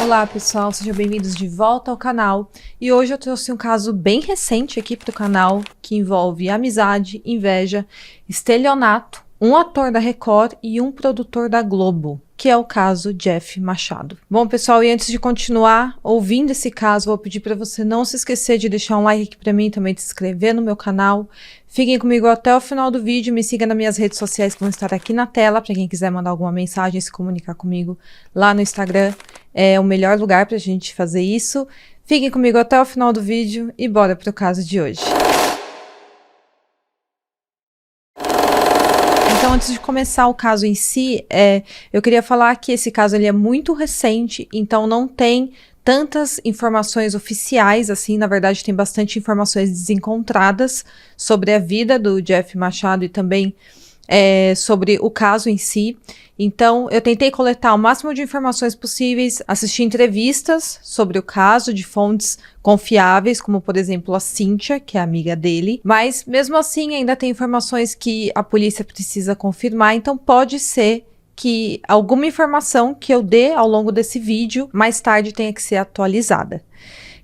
Olá pessoal, sejam bem-vindos de volta ao canal e hoje eu trouxe um caso bem recente aqui para o canal que envolve amizade, inveja, estelionato, um ator da Record e um produtor da Globo, que é o caso Jeff Machado. Bom pessoal, e antes de continuar ouvindo esse caso, vou pedir para você não se esquecer de deixar um like aqui para mim, também de se inscrever no meu canal. Fiquem comigo até o final do vídeo, me siga nas minhas redes sociais que vão estar aqui na tela, para quem quiser mandar alguma mensagem, se comunicar comigo lá no Instagram. É o melhor lugar pra gente fazer isso. Fiquem comigo até o final do vídeo e bora pro caso de hoje. Então, antes de começar o caso em si, eu queria falar que esse caso ele é muito recente, então não tem tantas informações oficiais, assim, na verdade tem bastante informações desencontradas sobre a vida do Jeff Machado e também sobre o caso em si. Então, eu tentei coletar o máximo de informações possíveis, assisti entrevistas sobre o caso de fontes confiáveis, como por exemplo a Cíntia, que é amiga dele, mas mesmo assim ainda tem informações que a polícia precisa confirmar, então pode ser que alguma informação que eu dê ao longo desse vídeo mais tarde tenha que ser atualizada.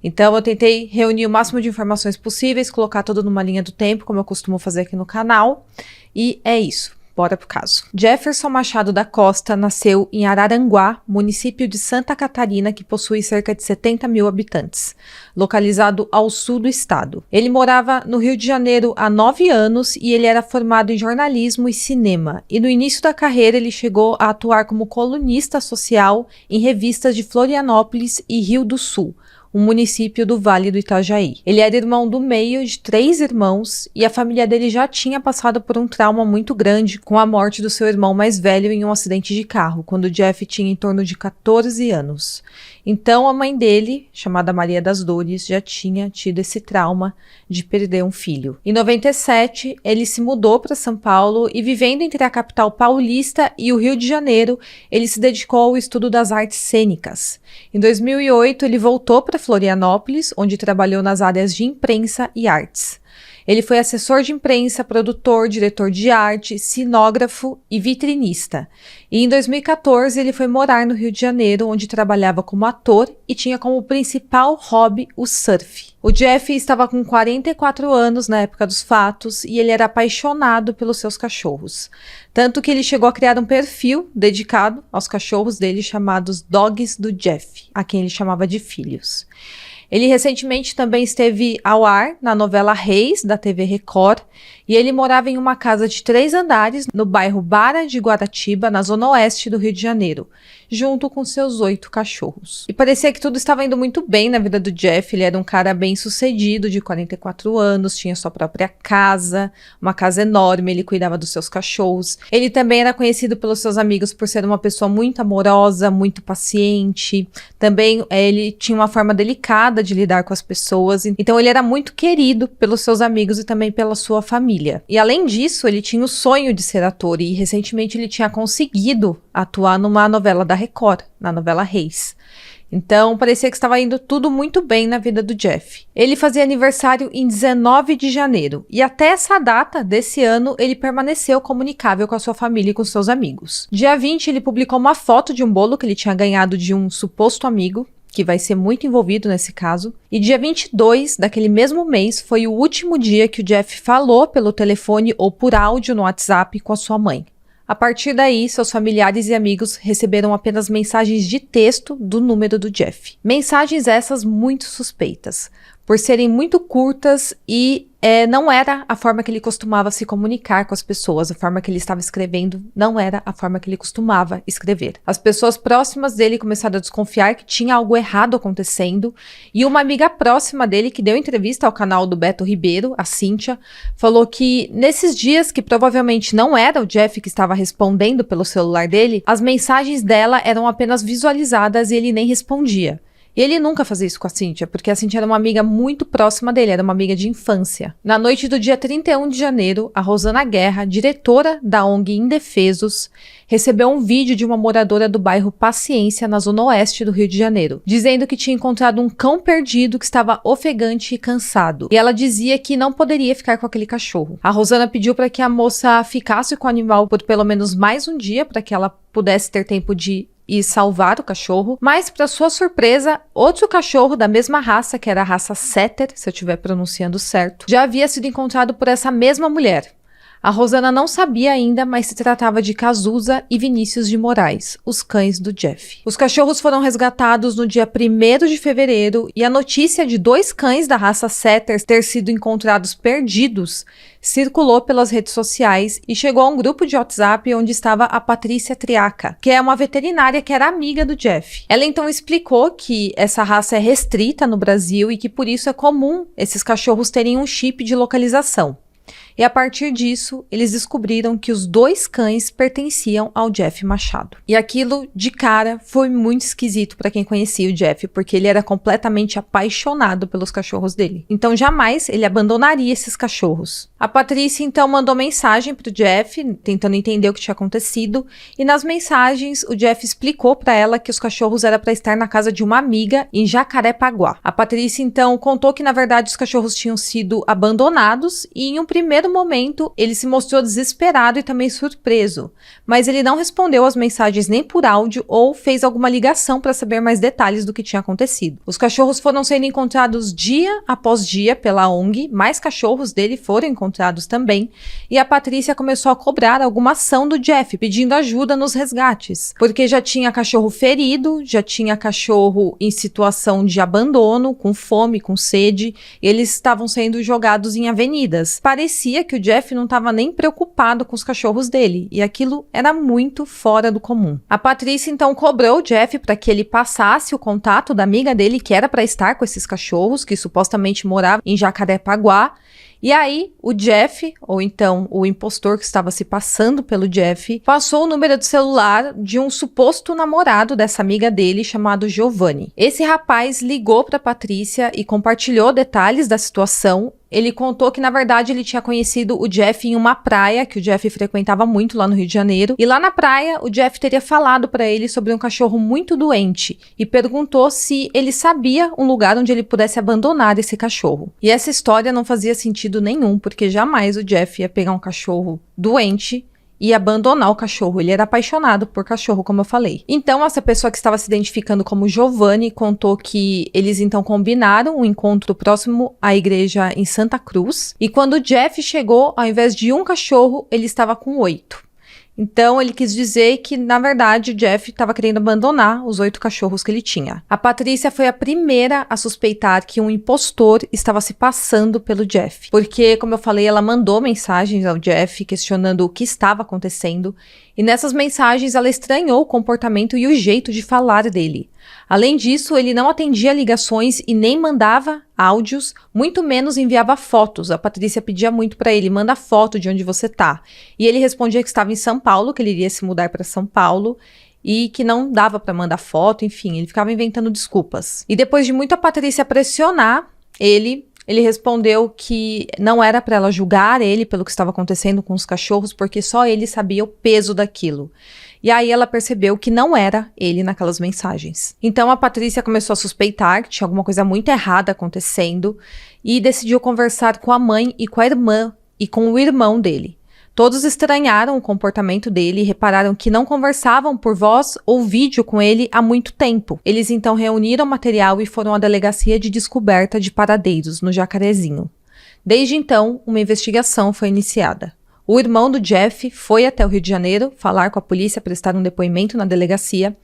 Então eu tentei reunir o máximo de informações possíveis, colocar tudo numa linha do tempo, como eu costumo fazer aqui no canal, e é isso. Bora pro caso. Jefferson Machado da Costa nasceu em Araranguá, município de Santa Catarina, que possui cerca de 70 mil habitantes, localizado ao sul do estado. Ele morava no Rio de Janeiro há 9 anos e ele era formado em jornalismo e cinema. E no início da carreira ele chegou a atuar como colunista social em revistas de Florianópolis e Rio do Sul, um município do Vale do Itajaí. Ele era irmão do meio de 3 irmãos e a família dele já tinha passado por um trauma muito grande com a morte do seu irmão mais velho em um acidente de carro, quando Jeff tinha em torno de 14 anos. Então a mãe dele, chamada Maria das Dores, já tinha tido esse trauma de perder um filho. Em 97, ele se mudou para São Paulo e, vivendo entre a capital paulista e o Rio de Janeiro, ele se dedicou ao estudo das artes cênicas. Em 2008, ele voltou para Florianópolis, onde trabalhou nas áreas de imprensa e artes. Ele foi assessor de imprensa, produtor, diretor de arte, cenógrafo e vitrinista. E em 2014 ele foi morar no Rio de Janeiro, onde trabalhava como ator e tinha como principal hobby o surf. O Jeff estava com 44 anos na época dos fatos e ele era apaixonado pelos seus cachorros. Tanto que ele chegou a criar um perfil dedicado aos cachorros dele chamados Dogs do Jeff, a quem ele chamava de filhos. Ele recentemente também esteve ao ar na novela Reis, da TV Record, e ele morava em uma casa de 3 andares no bairro Barra de Guaratiba, na zona oeste do Rio de Janeiro, junto com seus 8 cachorros. E parecia que tudo estava indo muito bem na vida do Jeff. Ele era um cara bem sucedido, de 44 anos, tinha sua própria casa, uma casa enorme, ele cuidava dos seus cachorros. Ele também era conhecido pelos seus amigos por ser uma pessoa muito amorosa, muito paciente. Também ele tinha uma forma delicada de lidar com as pessoas, então ele era muito querido pelos seus amigos e também pela sua família. E além disso, ele tinha o sonho de ser ator e recentemente ele tinha conseguido atuar numa novela da Record, na novela Reis. Então parecia que estava indo tudo muito bem na vida do Jeff. Ele fazia aniversário em 19 de janeiro e até essa data desse ano ele permaneceu comunicável com a sua família e com seus amigos. Dia 20 ele publicou uma foto de um bolo que ele tinha ganhado de um suposto amigo, que vai ser muito envolvido nesse caso. E dia 22 daquele mesmo mês foi o último dia que o Jeff falou pelo telefone ou por áudio no WhatsApp com a sua mãe. A partir daí, seus familiares e amigos receberam apenas mensagens de texto do número do Jeff. Mensagens essas muito suspeitas, por serem muito curtas e não era a forma que ele costumava se comunicar com as pessoas. A forma que ele estava escrevendo não era a forma que ele costumava escrever. As pessoas próximas dele começaram a desconfiar que tinha algo errado acontecendo, e uma amiga próxima dele, que deu entrevista ao canal do Beto Ribeiro, a Cíntia, falou que nesses dias que provavelmente não era o Jeff que estava respondendo pelo celular dele, as mensagens dela eram apenas visualizadas e ele nem respondia. E ele nunca fazia isso com a Cíntia, porque a Cíntia era uma amiga muito próxima dele, era uma amiga de infância. Na noite do dia 31 de janeiro, a Rosana Guerra, diretora da ONG Indefesos, recebeu um vídeo de uma moradora do bairro Paciência, na zona oeste do Rio de Janeiro, dizendo que tinha encontrado um cão perdido que estava ofegante e cansado. E ela dizia que não poderia ficar com aquele cachorro. A Rosana pediu para que a moça ficasse com o animal por pelo menos mais um dia, para que ela pudesse ter tempo de e salvar o cachorro, mas para sua surpresa, outro cachorro da mesma raça, que era a raça Setter, se eu estiver pronunciando certo, já havia sido encontrado por essa mesma mulher. A Rosana não sabia ainda, mas se tratava de Cazuza e Vinícius de Moraes, os cães do Jeff. Os cachorros foram resgatados no dia 1º de fevereiro e a notícia de 2 cães da raça Setter ter sido encontrados perdidos circulou pelas redes sociais e chegou a um grupo de WhatsApp onde estava a Patrícia Triaca, que é uma veterinária que era amiga do Jeff. Ela então explicou que essa raça é restrita no Brasil e que por isso é comum esses cachorros terem um chip de localização. E a partir disso, eles descobriram que os 2 cães pertenciam ao Jeff Machado. E aquilo, de cara, foi muito esquisito para quem conhecia o Jeff, porque ele era completamente apaixonado pelos cachorros dele. Então, jamais ele abandonaria esses cachorros. A Patrícia, então, mandou mensagem pro Jeff, tentando entender o que tinha acontecido. E nas mensagens, o Jeff explicou para ela que os cachorros eram para estar na casa de uma amiga em Jacarepaguá. A Patrícia, então, contou que, na verdade, os cachorros tinham sido abandonados e, em um primeiro momento, ele se mostrou desesperado e também surpreso, mas ele não respondeu as mensagens nem por áudio ou fez alguma ligação para saber mais detalhes do que tinha acontecido. Os cachorros foram sendo encontrados dia após dia pela ONG, mais cachorros dele foram encontrados também, e a Patrícia começou a cobrar alguma ação do Jeff, pedindo ajuda nos resgates, porque já tinha cachorro ferido, já tinha cachorro em situação de abandono, com fome, com sede, e eles estavam sendo jogados em avenidas. Parecia que o Jeff não estava nem preocupado com os cachorros dele, e aquilo era muito fora do comum. A Patrícia então cobrou o Jeff para que ele passasse o contato da amiga dele, que era para estar com esses cachorros, que supostamente morava em Jacarepaguá. E aí, o Jeff, ou então o impostor que estava se passando pelo Jeff, passou o número de celular de um suposto namorado dessa amiga dele, chamado Giovanni. Esse rapaz ligou para Patrícia e compartilhou detalhes da situação. Ele contou que, na verdade, ele tinha conhecido o Jeff em uma praia, que o Jeff frequentava muito lá no Rio de Janeiro. E lá na praia, o Jeff teria falado para ele sobre um cachorro muito doente e perguntou se ele sabia um lugar onde ele pudesse abandonar esse cachorro. E essa história não fazia sentido nenhum, porque jamais o Jeff ia pegar um cachorro doente e abandonar o cachorro. Ele era apaixonado por cachorro, como eu falei. Então, essa pessoa que estava se identificando como Giovanni contou que eles então combinaram um encontro próximo à igreja em Santa Cruz. E quando o Jeff chegou, ao invés de um cachorro, ele estava com 8. Então, ele quis dizer que, na verdade, o Jeff estava querendo abandonar os 8 cachorros que ele tinha. A Patrícia foi a primeira a suspeitar que um impostor estava se passando pelo Jeff. Porque, como eu falei, ela mandou mensagens ao Jeff questionando o que estava acontecendo. E nessas mensagens, ela estranhou o comportamento e o jeito de falar dele. Além disso, ele não atendia ligações e nem mandava áudios, muito menos enviava fotos. A Patrícia pedia muito para ele, manda foto de onde você tá. E ele respondia que estava em São Paulo, que ele iria se mudar para São Paulo e que não dava para mandar foto, enfim, ele ficava inventando desculpas. E depois de muito a Patrícia pressionar ele respondeu que não era para ela julgar ele pelo que estava acontecendo com os cachorros, porque só ele sabia o peso daquilo. E aí ela percebeu que não era ele naquelas mensagens. Então a Patrícia começou a suspeitar que tinha alguma coisa muito errada acontecendo e decidiu conversar com a mãe e com a irmã e com o irmão dele. Todos estranharam o comportamento dele e repararam que não conversavam por voz ou vídeo com ele há muito tempo. Eles então reuniram material e foram à delegacia de descoberta de paradeiros, no Jacarezinho. Desde então, uma investigação foi iniciada. O irmão do Jeff foi até o Rio de Janeiro falar com a polícia, prestar um depoimento na delegacia.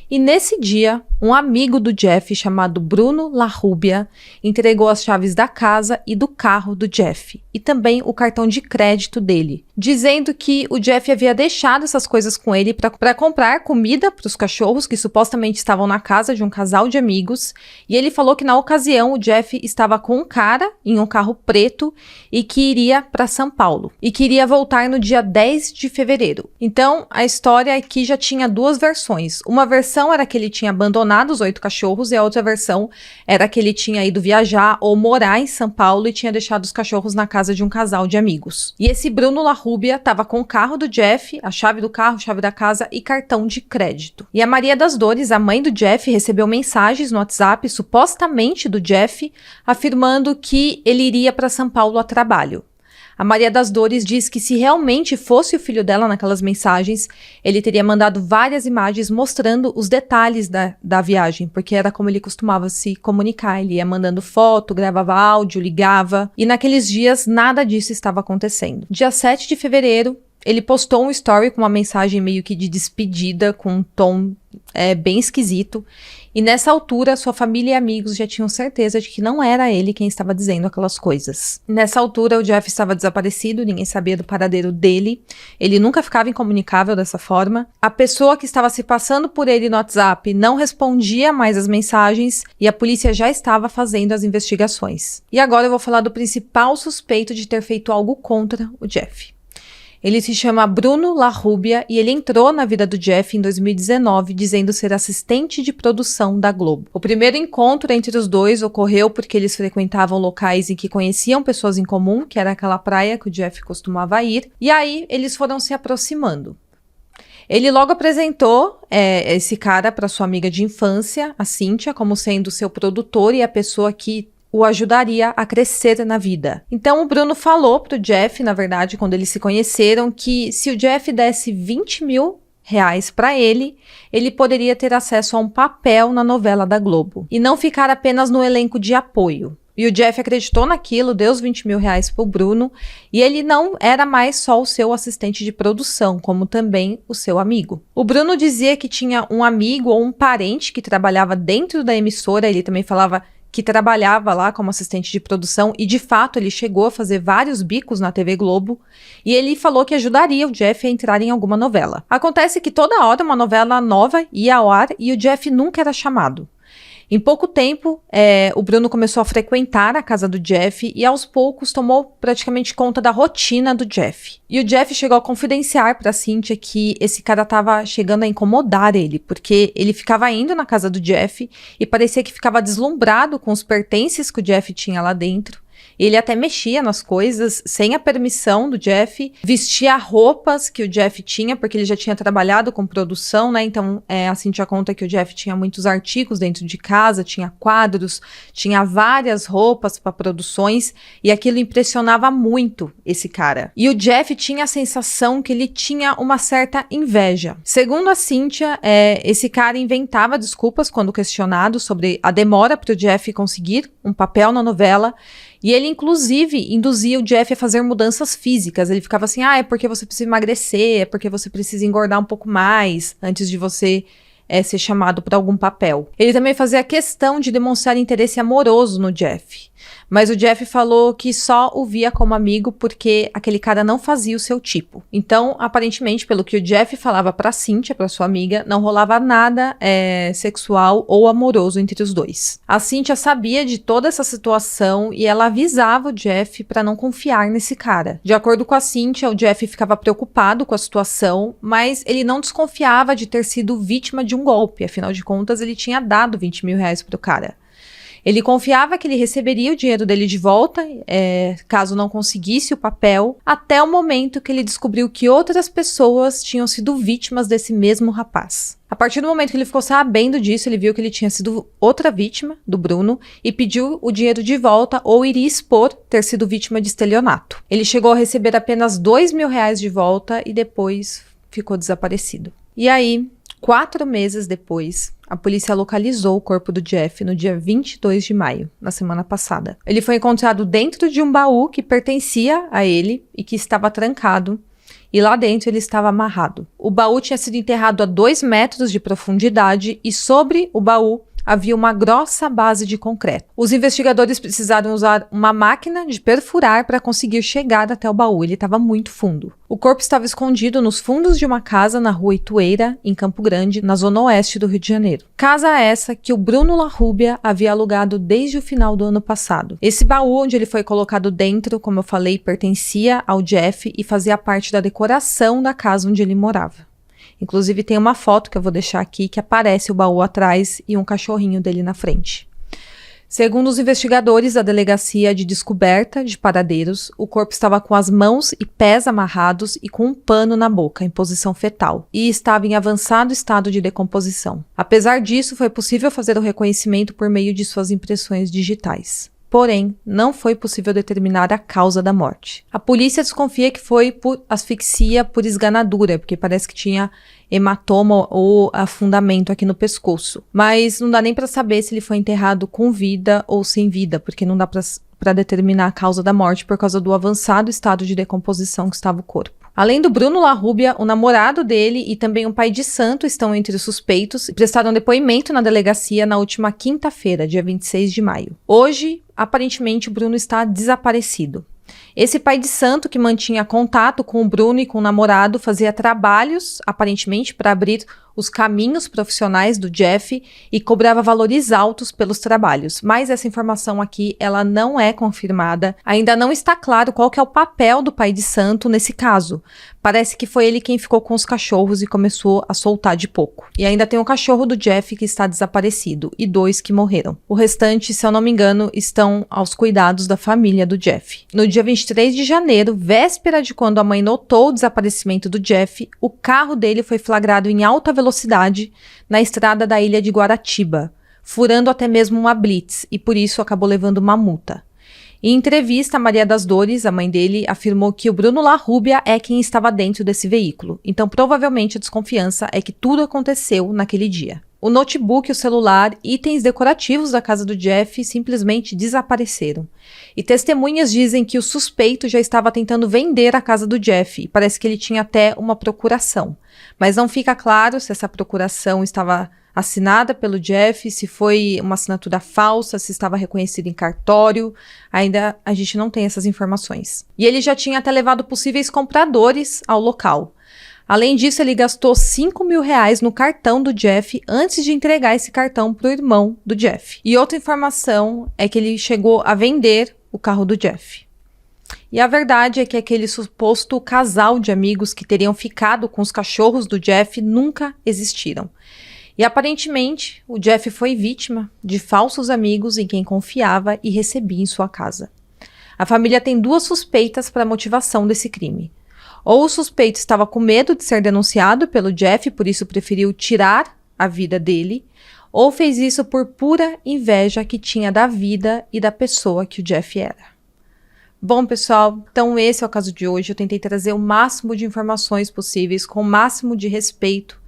E nesse dia, um amigo do Jeff, chamado Bruno Larrubia, entregou as chaves da casa e do carro do Jeff, e também o cartão de crédito dele, dizendo que o Jeff havia deixado essas coisas com ele para comprar comida para os cachorros que supostamente estavam na casa de um casal de amigos, e ele falou que na ocasião o Jeff estava com um cara em um carro preto e que iria para São Paulo, e que iria voltar no dia 10 de fevereiro. Então, a história aqui já tinha 2 versões. Uma versão era que ele tinha abandonado os 8 cachorros e a outra versão era que ele tinha ido viajar ou morar em São Paulo e tinha deixado os cachorros na casa de um casal de amigos. E esse Bruno Larrubia estava com o carro do Jeff, a chave do carro, chave da casa e cartão de crédito. E a Maria das Dores, a mãe do Jeff, recebeu mensagens no WhatsApp, supostamente do Jeff, afirmando que ele iria para São Paulo a trabalho. A Maria das Dores diz que se realmente fosse o filho dela naquelas mensagens, ele teria mandado várias imagens mostrando os detalhes da viagem, porque era como ele costumava se comunicar. Ele ia mandando foto, gravava áudio, ligava, e naqueles dias nada disso estava acontecendo. Dia 7 de fevereiro, ele postou um story com uma mensagem meio que de despedida, com um tom bem esquisito. E nessa altura, sua família e amigos já tinham certeza de que não era ele quem estava dizendo aquelas coisas. Nessa altura, o Jeff estava desaparecido, ninguém sabia do paradeiro dele. Ele nunca ficava incomunicável dessa forma. A pessoa que estava se passando por ele no WhatsApp não respondia mais as mensagens e a polícia já estava fazendo as investigações. E agora eu vou falar do principal suspeito de ter feito algo contra o Jeff. Ele se chama Bruno Larrubia e ele entrou na vida do Jeff em 2019 dizendo ser assistente de produção da Globo. O primeiro encontro entre os dois ocorreu porque eles frequentavam locais em que conheciam pessoas em comum, que era aquela praia que o Jeff costumava ir, e aí eles foram se aproximando. Ele logo apresentou esse cara para sua amiga de infância, a Cíntia, como sendo seu produtor e a pessoa que o ajudaria a crescer na vida. Então o Bruno falou pro Jeff, na verdade, quando eles se conheceram, que se o Jeff desse 20 mil reais para ele, ele poderia ter acesso a um papel na novela da Globo e não ficar apenas no elenco de apoio. E o Jeff acreditou naquilo, deu os 20 mil reais pro Bruno, e ele não era mais só o seu assistente de produção, como também o seu amigo. O Bruno dizia que tinha um amigo ou um parente que trabalhava dentro da emissora, ele também falava que trabalhava lá como assistente de produção e, de fato, ele chegou a fazer vários bicos na TV Globo e ele falou que ajudaria o Jeff a entrar em alguma novela. Acontece que toda hora uma novela nova ia ao ar e o Jeff nunca era chamado. Em pouco tempo, o Bruno começou a frequentar a casa do Jeff e aos poucos tomou praticamente conta da rotina do Jeff. E o Jeff chegou a confidenciar para Cíntia que esse cara estava chegando a incomodar ele, porque ele ficava indo na casa do Jeff e parecia que ficava deslumbrado com os pertences que o Jeff tinha lá dentro. Ele até mexia nas coisas sem a permissão do Jeff, vestia roupas que o Jeff tinha, porque ele já tinha trabalhado com produção, né? Então, a Cíntia conta que o Jeff tinha muitos artigos dentro de casa, tinha quadros, tinha várias roupas para produções, e aquilo impressionava muito esse cara. E o Jeff tinha a sensação que ele tinha uma certa inveja. Segundo a Cíntia, esse cara inventava desculpas quando questionado sobre a demora para o Jeff conseguir um papel na novela. E ele, inclusive, induzia o Jeff a fazer mudanças físicas. Ele ficava assim, é porque você precisa emagrecer, é porque você precisa engordar um pouco mais antes de você ser chamado para algum papel. Ele também fazia questão de demonstrar interesse amoroso no Jeff. Mas o Jeff falou que só o via como amigo porque aquele cara não fazia o seu tipo. Então, aparentemente, pelo que o Jeff falava pra Cíntia, pra sua amiga, não rolava nada sexual ou amoroso entre os dois. A Cíntia sabia de toda essa situação e ela avisava o Jeff pra não confiar nesse cara. De acordo com a Cíntia, o Jeff ficava preocupado com a situação, mas ele não desconfiava de ter sido vítima de um golpe. Afinal de contas, ele tinha dado 20 mil reais pro cara. Ele confiava que ele receberia o dinheiro dele de volta, caso não conseguisse o papel, até o momento que ele descobriu que outras pessoas tinham sido vítimas desse mesmo rapaz. A partir do momento que ele ficou sabendo disso, ele viu que ele tinha sido outra vítima do Bruno e pediu o dinheiro de volta ou iria expor ter sido vítima de estelionato. Ele chegou a receber apenas 2 mil reais de volta e depois ficou desaparecido. E aí, 4 meses depois, a polícia localizou o corpo do Jeff no dia 22 de maio, na semana passada. Ele foi encontrado dentro de um baú que pertencia a ele e que estava trancado, e lá dentro ele estava amarrado. O baú tinha sido enterrado a 2 metros de profundidade e sobre o baú havia uma grossa base de concreto. Os investigadores precisaram usar uma máquina de perfurar para conseguir chegar até o baú. Ele estava muito fundo. O corpo estava escondido nos fundos de uma casa na rua Itueira, em Campo Grande, na zona oeste do Rio de Janeiro. Casa essa que o Bruno Larrubia havia alugado desde o final do ano passado. Esse baú onde ele foi colocado dentro, como eu falei, pertencia ao Jeff e fazia parte da decoração da casa onde ele morava. Inclusive tem uma foto que eu vou deixar aqui que aparece o baú atrás e um cachorrinho dele na frente. Segundo os investigadores da Delegacia de Descoberta de Paradeiros, o corpo estava com as mãos e pés amarrados e com um pano na boca, em posição fetal, e estava em avançado estado de decomposição. Apesar disso, foi possível fazer o reconhecimento por meio de suas impressões digitais. porém, não foi possível determinar a causa da morte. A polícia desconfia que foi por asfixia por esganadura, porque parece que tinha hematoma ou afundamento aqui no pescoço. Mas não dá nem para saber se ele foi enterrado com vida ou sem vida, porque não dá para determinar a causa da morte por causa do avançado estado de decomposição que estava o corpo. Além do Bruno Larrubia, o namorado dele e também um pai de santo estão entre os suspeitos e prestaram depoimento na delegacia na última quinta-feira, dia 26 de maio. Hoje, aparentemente, o Bruno está desaparecido. Esse pai de santo, que mantinha contato com o Bruno e com o namorado, fazia trabalhos, aparentemente, para abrir os caminhos profissionais do Jeff e cobrava valores altos pelos trabalhos. Mas essa informação aqui, ela não é confirmada. Ainda não está claro qual que é o papel do pai de santo nesse caso. Parece que foi ele quem ficou com os cachorros e começou a soltar de pouco. E ainda tem o cachorro do Jeff que está desaparecido e 2 que morreram. O restante, se eu não me engano, estão aos cuidados da família do Jeff. No dia 23 de janeiro, véspera de quando a mãe notou o desaparecimento do Jeff, o carro dele foi flagrado em alta velocidade na estrada da ilha de Guaratiba, furando até mesmo uma blitz e por isso acabou levando uma multa. Em entrevista, a Maria das Dores, a mãe dele, afirmou que o Bruno Larrubia é quem estava dentro desse veículo, então provavelmente a desconfiança é que tudo aconteceu naquele dia. O notebook, o celular, itens decorativos da casa do Jeff simplesmente desapareceram. E testemunhas dizem que o suspeito já estava tentando vender a casa do Jeff e parece que ele tinha até uma procuração. Mas não fica claro se essa procuração estava assinada pelo Jeff, se foi uma assinatura falsa, se estava reconhecido em cartório. Ainda a gente não tem essas informações. E ele já tinha até levado possíveis compradores ao local. Além disso, ele gastou R$5.000 no cartão do Jeff antes de entregar esse cartão para o irmão do Jeff. E outra informação é que ele chegou a vender o carro do Jeff. E a verdade é que aquele suposto casal de amigos que teriam ficado com os cachorros do Jeff nunca existiram. E aparentemente, o Jeff foi vítima de falsos amigos em quem confiava e recebia em sua casa. A família tem 2 suspeitas para a motivação desse crime. Ou o suspeito estava com medo de ser denunciado pelo Jeff, por isso preferiu tirar a vida dele, ou fez isso por pura inveja que tinha da vida e da pessoa que o Jeff era. Bom, pessoal, então esse é o caso de hoje. Eu tentei trazer o máximo de informações possíveis, com o máximo de respeito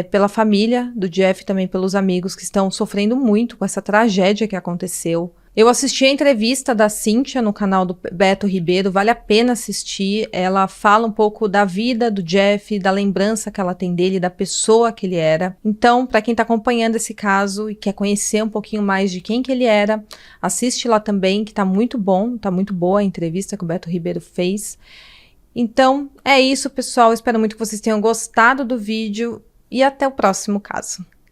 pela família do Jeff e também pelos amigos que estão sofrendo muito com essa tragédia que aconteceu. Eu assisti a entrevista da Cíntia no canal do Beto Ribeiro, vale a pena assistir. Ela fala um pouco da vida do Jeff, da lembrança que ela tem dele, da pessoa que ele era. Então, para quem está acompanhando esse caso e quer conhecer um pouquinho mais de quem que ele era, assiste lá também, que tá muito bom, tá muito boa a entrevista que o Beto Ribeiro fez. Então, é isso, pessoal. Espero muito que vocês tenham gostado do vídeo e até o próximo caso.